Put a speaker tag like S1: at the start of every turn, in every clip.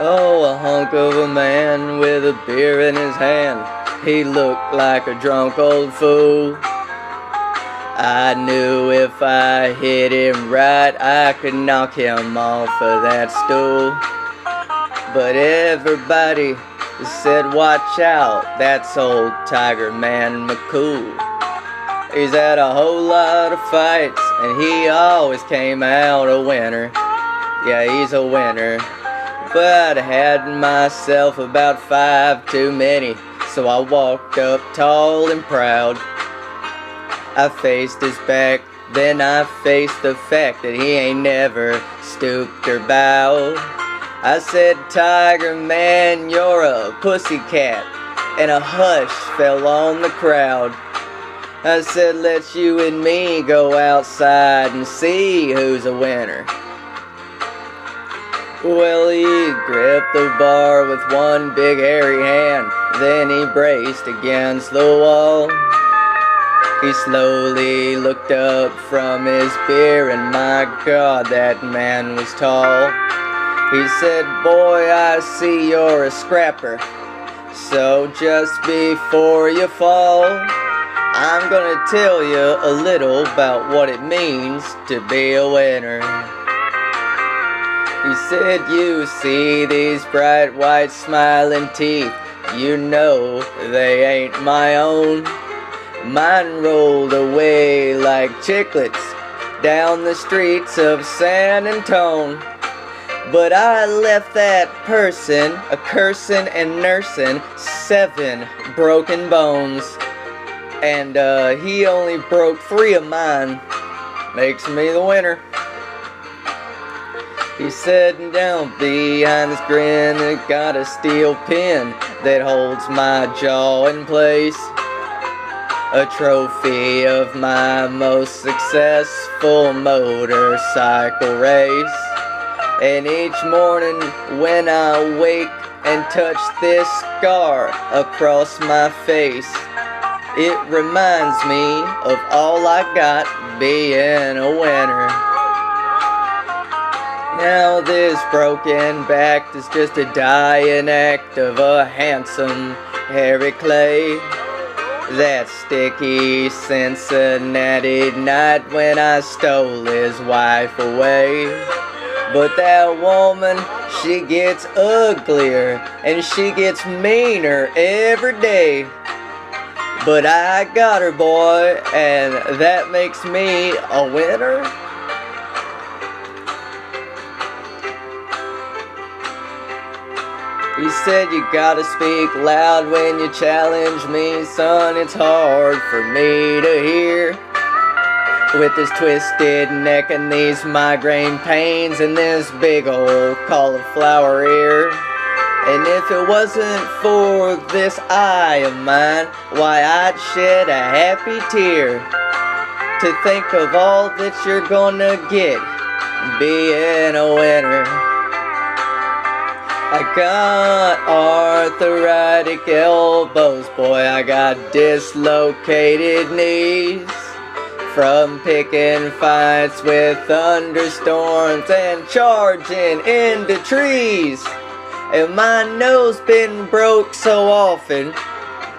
S1: Oh, a hunk of a man with a beer in his hand. He looked like a drunk old fool. I knew if I hit him right, I could knock him off of that stool. But everybody said, watch out, that's old Tiger Man McCool. He's had a whole lot of fights, and he always came out a winner. Yeah, he's a winner. But I had myself about 5 too many, so I walked up tall and proud. I faced his back, then I faced the fact that he ain't never stooped or bowed. I said, Tiger Man, you're a pussycat, and a hush fell on the crowd. I said, let you and me go outside and see who's a winner. Well, he gripped the bar with one big hairy hand, then he braced against the wall. He slowly looked up from his beer, and my God, that man was tall. He said, boy, I see you're a scrapper, so just before you fall, I'm gonna tell you a little about what it means to be a winner. He said, you see these bright white smiling teeth, you know they ain't my own. Mine rolled away like chiclets down the streets of San Antone. But I left that person a cursin' and nursin' 7 broken bones. And he only broke 3 of mine. Makes me the winner. He said down behind his grin, I got a steel pin that holds my jaw in place. A trophy of my most successful motorcycle race. And each morning when I wake and touch this scar across my face, it reminds me of all I got being a winner. Now this broken back is just a dying act of a handsome Harry Clay. That sticky Cincinnati night when I stole his wife away. But that woman, she gets uglier and she gets meaner every day. But I got her, boy, and that makes me a winner. He said, you gotta speak loud when you challenge me, son, it's hard for me to hear. With this twisted neck and these migraine pains and this big old cauliflower ear. And if it wasn't for this eye of mine, why I'd shed a happy tear. To think of all that you're gonna get being a winner. I got arthritic elbows, boy, I got dislocated knees. From picking fights with thunderstorms and charging into trees. And my nose been broke so often,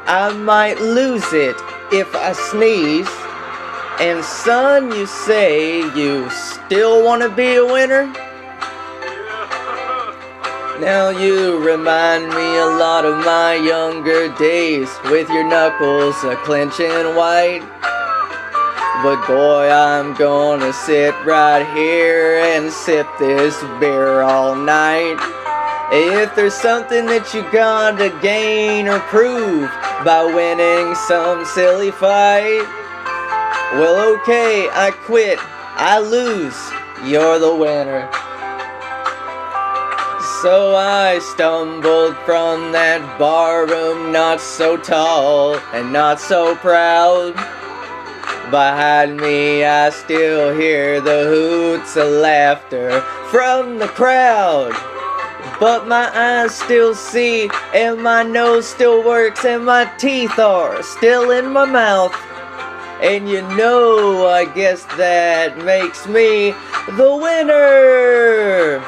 S1: I might lose it if I sneeze. And son, you say you still wanna be a winner? Now you remind me a lot of my younger days, with your knuckles clenching white. But boy, I'm gonna sit right here and sip this beer all night. If there's something that you gotta gain or prove by winning some silly fight, well, okay, I quit, I lose, you're the winner. So I stumbled from that barroom, not so tall and not so proud. Behind me I still hear the hoots of laughter from the crowd. But my eyes still see, and my nose still works, and my teeth are still in my mouth. And you know, I guess that makes me the winner!